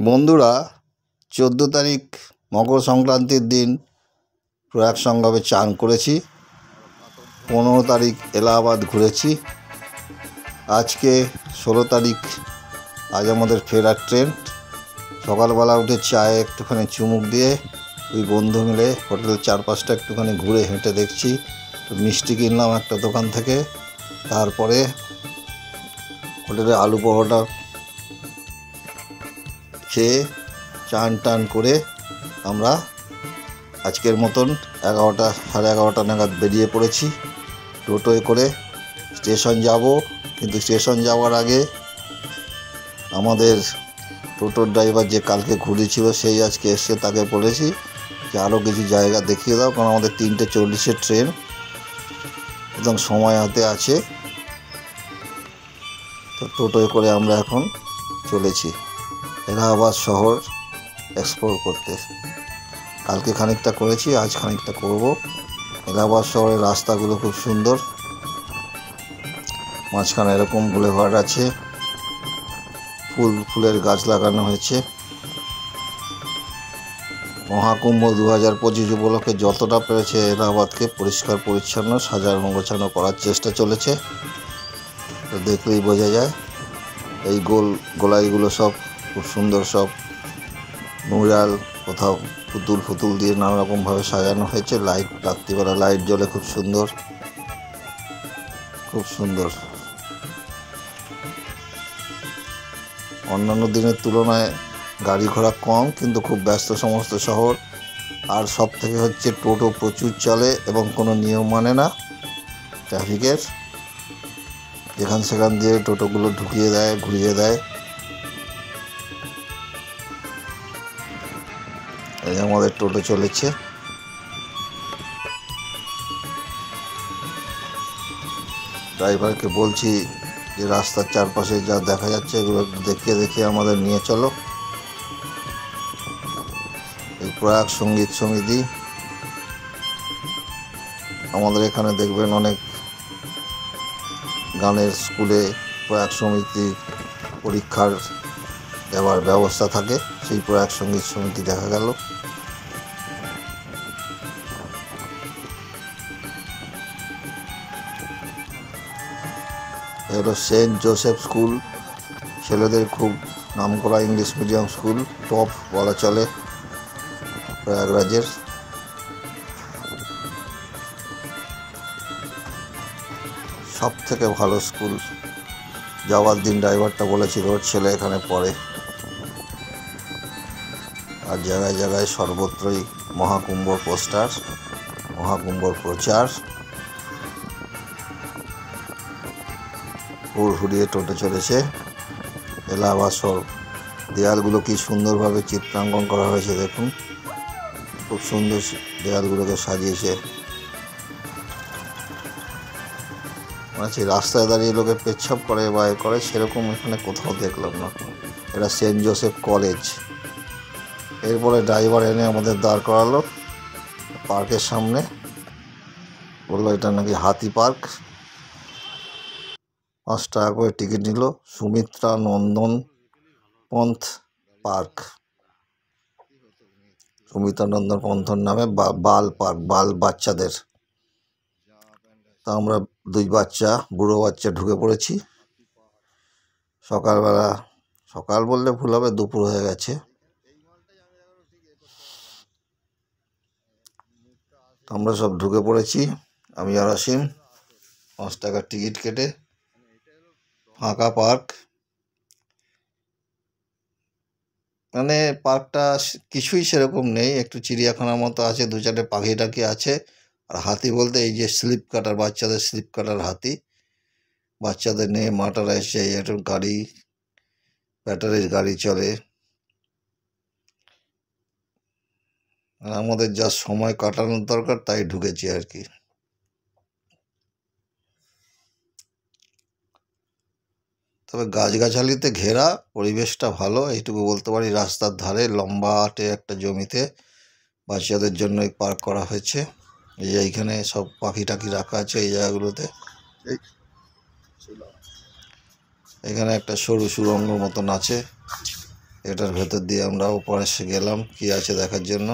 বন্ধুরা, 14 তারিখ মকর সংক্রান্তির দিন প্রয়াগ সঙ্গমে চান করেছি। 15 তারিখ এলাহাবাদ ঘুরেছি। আজকে 16 তারিখ, আজ আমাদের ফেরার ট্রেন। সকালবেলা উঠে চায়ে একটুখানি চুমুক দিয়ে ওই বন্ধু মিলে হোটেলের চারপাশটা একটুখানি ঘুরে হেঁটে দেখছি। মিষ্টি কিনলাম একটা দোকান থেকে। তারপরে হোটেলে আলু পরোটা খেয়ে চান টান করে আমরা আজকের মতন 11টা সাড়ে 11টা নাগাদ বেরিয়ে পড়েছি। টোটোয় করে স্টেশন যাব, কিন্তু স্টেশন যাওয়ার আগে আমাদের টোটোর ড্রাইভার যে কালকে ঘুরিয়েছিল সেই আজকে এসে তাকে বলেছি যে আরও কিছু জায়গা দেখিয়ে দাও, কারণ আমাদের 3:40 ট্রেন, একদম সময় হাতে আছে। তো টোটোয় করে আমরা এখন চলেছি এলাহাবাদ শহর এক্সপ্লোর করতে। কালকে খানিকটা করেছি, আজ খানিকটা করব। এলাহাবাদ শহরের রাস্তাগুলো খুব সুন্দর, মাঝখানে এরকম বুলেভার্ড আছে, ফুলের গাছ লাগানো হয়েছে। মহাকুম্ভ 2025 উপলক্ষে যতটা পেরেছে এলাহাবাদকে পরিষ্কার পরিচ্ছন্ন সাজানো গোছানো করার চেষ্টা চলেছে। তো দেখলেই বোঝা যায়। এই গোলাইগুলো সব খুব সুন্দর, সব নুরাল, কোথাও ফুতুল দিয়ে নানা রকমভাবে সাজানো হয়েছে। লাইট, রাত্রিবেলা লাইট জ্বলে খুব সুন্দর, খুব সুন্দর। অন্যান্য দিনের তুলনায় গাড়ি ঘোড়া কম, কিন্তু খুব ব্যস্ত সমস্ত শহর। আর সব থেকে হচ্ছে টোটো প্রচুর চলে এবং কোনো নিয়ম মানে না ট্রাফিকের। যেখান সেখান দিয়ে টোটোগুলো ঢুকিয়ে দেয়, ঘুরিয়ে দেয়। এই আমাদের টোটো চলেছে। ড্রাইভারকে বলছি যে রাস্তার চারপাশে যা দেখা যাচ্ছে এগুলো দেখিয়ে আমাদের নিয়ে চলো। এই প্রয়াগ সঙ্গীত সমিতি, আমাদের এখানে দেখবেন অনেক গানের স্কুলে প্রয়াগ সমিতি পরীক্ষার দেওয়ার ব্যবস্থা থাকে। সেই প্রয়াগ সঙ্গীত সমিতি দেখা গেল। এগুলো সেন্ট জোসেফ স্কুল, ছেলেদের খুব নামকরা ইংলিশ মিডিয়াম স্কুল, টপ বলা চলে প্রয়াগরাজের। সব থেকে ভালো স্কুল। যাওয়ার দিন ড্রাইভারটা বলেছিল ওর ছেলে এখানে পড়ে। আর জায়গায় জায়গায় সর্বত্রই মহাকুম্ভ পোস্টার, মহাকুম্ভর প্রচার। হুড়হুড়িয়ে টোটো চলেছে এলাহাবাদ শহর। দেয়ালগুলো কি সুন্দরভাবে চিত্রাঙ্কন করা হয়েছে দেখুন, খুব সুন্দর দেয়ালগুলোকে সাজিয়েছে। মানে রাস্তায় দাঁড়িয়ে লোকে পেচ্ছাপ করে বা এ করে, সেরকম এখানে কোথাও দেখলাম না। এটা সেন্ট জোসেফ কলেজ। এরপরে ড্রাইভার এনে আমাদের দাঁড় করালো পার্কের সামনে, বললো এটা নাকি হাতি পার্ক। 5 টাকা করে টিকিট নিল। সুমিত্রা নন্দন পন্থ পার্ক, সুমিত্রা নন্দন পন্থর নামে বাল পার্ক, বাল বাচ্চাদের। তা আমরা 2 বাচ্চা, বুড়ো বাচ্চা ঢুকে পড়েছি। সকালবেলা, সকাল বললে ভুল হবে, দুপুর হয়ে গেছে। আমরা সব ঢুকে পড়েছি, আমি আর আসিম। 5 টাকার টিকিট কেটে। ফাঁকা পার্ক, মানে পার্কটা কিছুই সেরকম নেই, একটু চিড়িয়াখানার মতো আছে, 2-4টে পাখি টাখি আছে। আর হাতি বলতে এই যে স্লিপ কাটার, বাচ্চাদের স্লিপ কাটার হাতি, বাচ্চাদের নিয়ে মাটারা এসে একটু গাড়ি, ব্যাটারির গাড়ি চলে। আর আমাদের যা সময় কাটানোর দরকার তাই ঢুকেছি আর কি। তবে গাছগাছালিতে ঘেরা, পরিবেশটা ভালো, এইটুকু বলতে পারি। রাস্তার ধারে লম্বাটে একটা জমিতে বাচ্চাদের জন্য পার্ক করা হয়েছে। এই যে এইখানে সব পাখি টাখি রাখা আছে এই জায়গাগুলোতে। এখানে একটা সরু সুড়ঙ্গ মতন আছে, এটার ভেতর দিয়ে আমরা উপরে গেলাম কি আছে দেখার জন্য।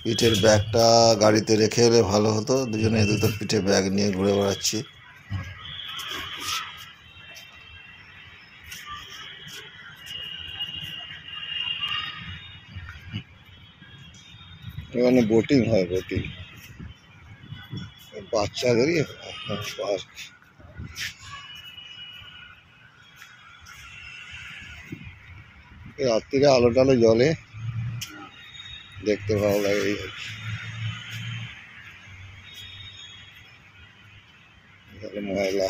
পিঠের ব্যাগটা গাড়িতে রেখে এলে ভালো হতো, দুজনে দুটো পিঠে ব্যাগ নিয়ে ঘুরে বেড়াচ্ছি। এখানে বোটিং হয়, বোটিং বাচ্চাদেরই পার্ক। রাত্রিরে আলো টালো জলে দেখতে ভালো লাগে। এই ময়লা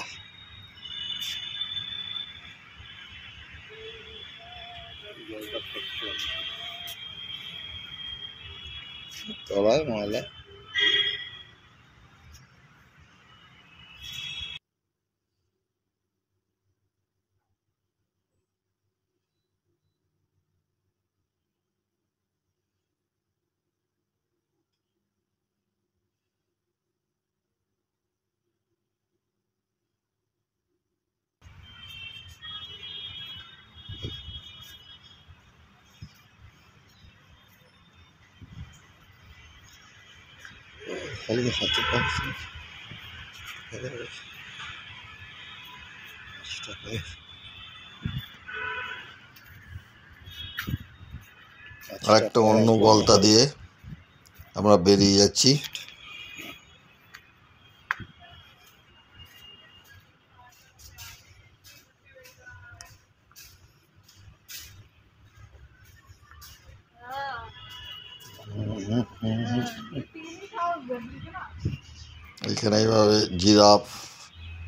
তলায় ময়লা। খালি হাতে পাচ্ছি আর একটা অন্য গলতা দিয়ে আমরা বেরিয়ে যাচ্ছি। এখানে এইভাবে জিরাফ,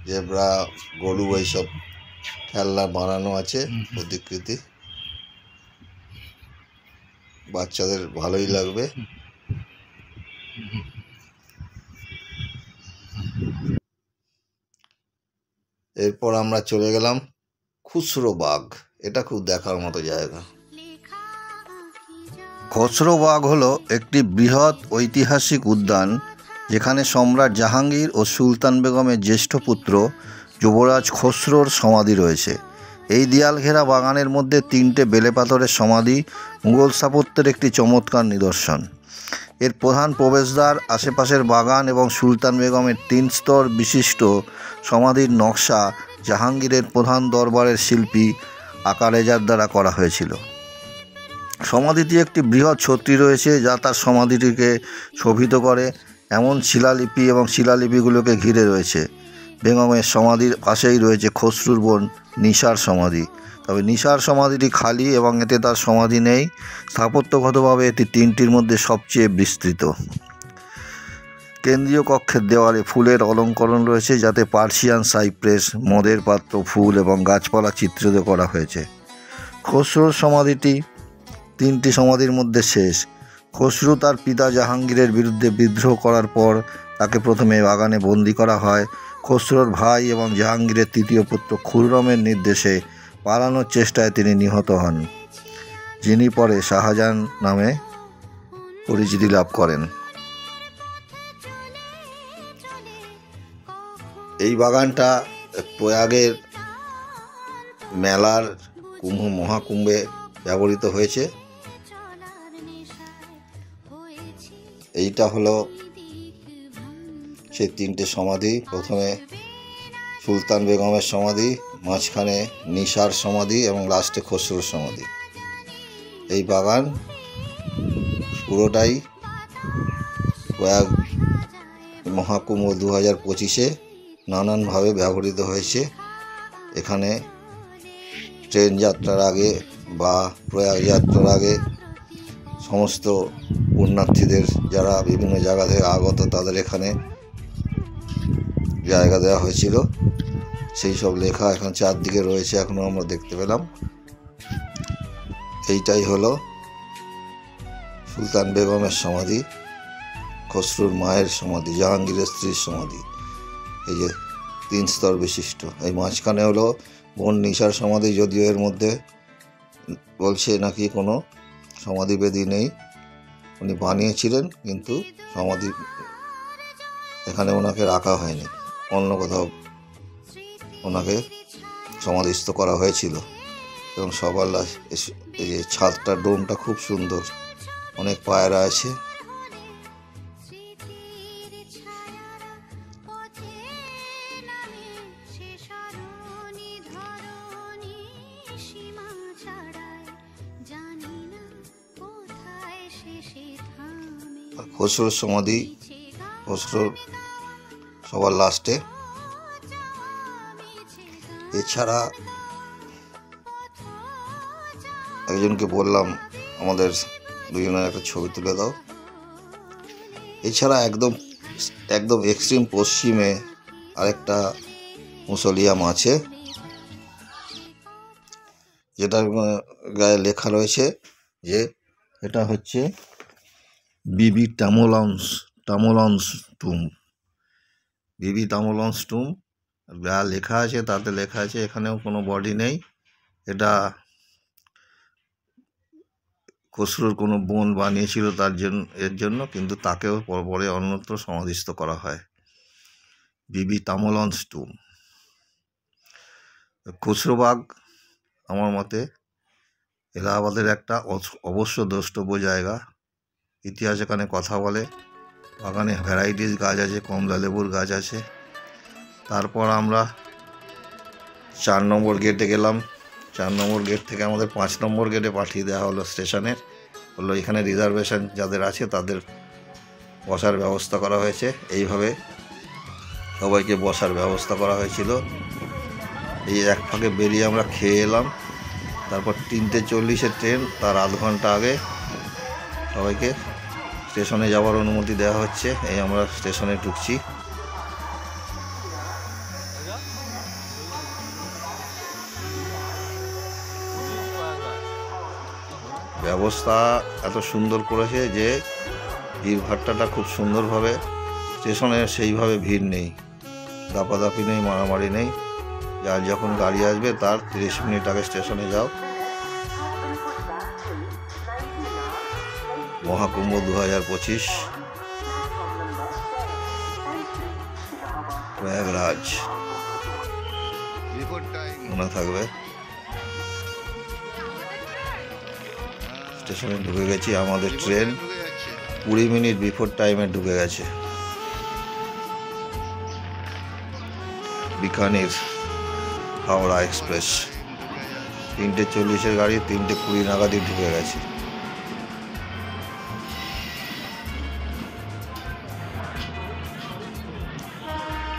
জেব্রা, গরু এইসব খেলনা বানানো আছে প্রতিকৃতি, বাচ্চাদের ভালোই লাগবে। এরপর আমরা চলে গেলাম খুচরো বাগ। এটা খুব দেখার মতো জায়গা। খসরো বাগ হলো একটি বৃহৎ ঐতিহাসিক উদ্যান যেখানে সম্রাট জাহাঙ্গীর ও সুলতান বেগমের জ্যেষ্ঠ পুত্র যুবরাজ খসরোর সমাধি রয়েছে। এই দেয়াল ঘেরা বাগানের মধ্যে 3টে বেলে পাথরের সমাধি মুঘল স্থাপত্যের একটি চমৎকার নিদর্শন। এর প্রধান প্রবেশদ্বার, আশেপাশের বাগান এবং সুলতান বেগমের 3 স্তর বিশিষ্ট সমাধির নকশা জাহাঙ্গীরের প্রধান দরবারের শিল্পী আকারেজার দ্বারা করা হয়েছিল। সমাধিটি একটি বৃহৎ ছত্রি রয়েছে যা তার সমাধিটিকে শোভিত করে। এমন শিলালিপি এবং শিলালিপিগুলোকে ঘিরে রয়েছে। বেগমের সমাধির পাশেই রয়েছে খসরুর বোন নিশার সমাধি। তবে নিশার সমাধিটি খালি এবং এতে তার সমাধি নেই। স্থাপত্যগতভাবে এটি 3টির মধ্যে সবচেয়ে বিস্তৃত। কেন্দ্রীয় কক্ষের দেওয়ালে ফুলের অলঙ্করণ রয়েছে যাতে পার্সিয়ান সাইপ্রেস, মদের পাত্র, ফুল এবং গাছপালা চিত্রিত করা হয়েছে। খসরুর সমাধিটি 3টি সমাধির মধ্যে শেষ। খসরু তার পিতা জাহাঙ্গীরের বিরুদ্ধে বিদ্রোহ করার পর তাকে প্রথমে বাগানে বন্দি করা হয়। খসরুর ভাই এবং জাহাঙ্গীরের 3য় পুত্র খুররমের নির্দেশে পালানোর চেষ্টায় তিনি নিহত হন, যিনি পরে শাহজাহান নামে পরিচিতি লাভ করেন। এই বাগানটা প্রয়াগের মেলার মহাকুম্ভে ব্যবহৃত হয়েছে। এইটা হলো সেই 3টে সমাধি। প্রথমে সুলতান বেগমের সমাধি, মাঝখানে নিশার সমাধি এবং লাস্টে খসরুর সমাধি। এই বাগান পুরোটাই প্রয়াগ মহাকুম্ভ 2025-এ নানানভাবে ব্যবহৃত হয়েছে। এখানে ট্রেন যাত্রার আগে বা প্রয়াগ যাত্রার আগে সমস্ত পুণ্যার্থীদের যারা বিভিন্ন জায়গা থেকে আগত তাদের এখানে জায়গা দেওয়া হয়েছিল। সেই সব লেখা এখন চারদিকে রয়েছে, এখনও আমরা দেখতে পেলাম। এইটাই হলো সুলতান বেগমের সমাধি, খসরুর মায়ের সমাধি, জাহাঙ্গীরের স্ত্রীর সমাধি। এই যে 3 স্তর বিশিষ্ট। এই মাঝখানে হলো বোন নিশার সমাধি, যদিও এর মধ্যে বলছে নাকি কোনো সমাধিবেদী নেই, উনি বানিয়েছিলেন কিন্তু সমাধি এখানে ওনাকে রাখা হয়নি, অন্য কোথাও ওনাকে সমাধিস্থ করা হয়েছিল। এবং সবার এই যে ছাদটা, ডোমটা খুব সুন্দর, অনেক পায়রা আছে। খসরুর সমাধি, খসরুর সবার লাস্টে। এছাড়া একজনকে বললাম আমাদের দুজনের একটা ছবি তুলে দাও। এছাড়া একদম এক্সট্রিম পশ্চিমে আরেকটা মুসলিয়াম আছে, যেটার গায়ে লেখা রয়েছে যে এটা হচ্ছে বিবি তামোলন্স টুম। বিবি তামোলন্স টুম যা লেখা আছে তাতে লেখা আছে এখানেও কোনো বডি নেই। এটা খসরুর কোনো বোন বানিয়েছিল এর জন্য, কিন্তু তাকেও পরে অন্যত্র সমাধিস্থ করা হয়। বিবি তামোলন্স টুম। খসরুবাগ আমার মতে এলাহাবাদের একটা অবশ্য দ্রষ্টব্য জায়গা। ইতিহাস এখানে কথা বলে। বাগানে ভ্যারাইটিস গাছ আছে, কমলা লেবুর গাছ আছে। তারপর আমরা 4 নম্বর গেটে গেলাম। 4 নম্বর গেট থেকে আমাদের 5 নম্বর গেটে পাঠিয়ে দেওয়া হলো স্টেশনের। বললো এখানে রিজার্ভেশন যাদের আছে তাদের বসার ব্যবস্থা করা হয়েছে। এইভাবে সবাইকে বসার ব্যবস্থা করা হয়েছিল। এই এক ফাঁকে বেরিয়ে আমরা খেয়ে এলাম। তারপর 3:40 ট্রেন, তার আধ ঘন্টা আগে সবাইকে স্টেশনে যাওয়ার অনুমতি দেওয়া হচ্ছে। এই আমরা স্টেশনে ঢুকছি। ব্যবস্থা এত সুন্দর করেছে যে ভিড়ভাট্টাটা খুব সুন্দরভাবে, স্টেশনে সেইভাবে ভিড় নেই, দাপাদাপি নেই, মারামারি নেই। যার যখন গাড়ি আসবে তার 30 মিনিট আগে স্টেশনে যাও। মহাকুম্ভ 2025 প্রয়াগরাজ মনে থাকবে। স্টেশনে ঢুকে গেছি। আমাদের ট্রেন 20 মিনিট বিফোর টাইমে ঢুকে গেছে। বিকানির হাওড়া এক্সপ্রেস 3:40 গাড়ি 3:20 নাগাদই ঢুকে গেছে।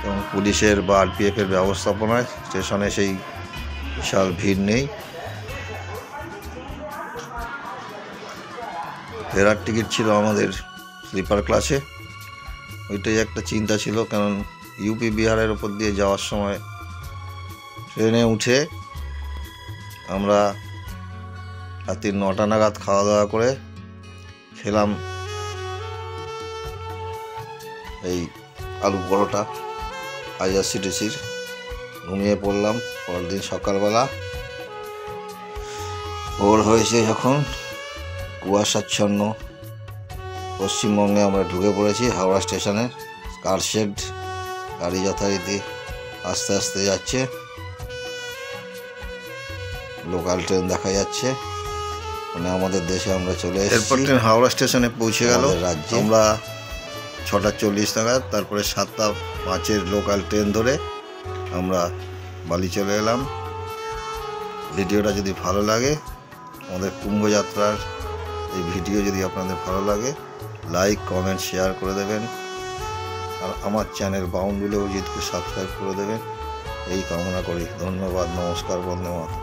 এবং পুলিশের বা আরপিএফের ব্যবস্থাপনায় স্টেশনে সেই বিশাল ভিড় নেই। ফেরার টিকিট ছিল আমাদের স্লিপার ক্লাসে। ওইটাই একটা চিন্তা ছিল, কারণ ইউপি বিহারের ওপর দিয়ে যাওয়ার সময় ট্রেনে উঠে আমরা রাত্রি 9টা নাগাদ খাওয়া দাওয়া করে খেলাম এই আলু পরোটা IRCTCর। ঘুমিয়ে পড়লাম। পরের দিন সকালবেলা ভোর হয়েছে যখন, কুয়াশাচ্ছন্ন পশ্চিমবঙ্গে আমরা ঢুকে পড়েছি হাওড়া স্টেশনে। কারশেড, গাড়ি যথারীতি আস্তে আস্তে যাচ্ছে। লোকাল ট্রেন দেখা যাচ্ছে, মানে আমাদের দেশে আমরা চলে এসেছি। এরপর ট্রেন হাওড়া স্টেশনে পৌঁছে গেল রাজ্যে। আমরা 6:40 নাগাদ, তারপরে 7:05 লোকাল ট্রেন ধরে আমরা বালি চলে এলাম। ভিডিওটা যদি ভালো লাগে, আমাদের কুম্ভযাত্রার এই ভিডিও যদি আপনাদের ভালো লাগে, লাইক, কমেন্ট, শেয়ার করে দেবেন। আর আমার চ্যানেল বাউন্ডুলে অজিতকে সাবস্ক্রাইব করে দেবেন, এই কামনা করি। ধন্যবাদ, নমস্কার, বন্দে মাতরম।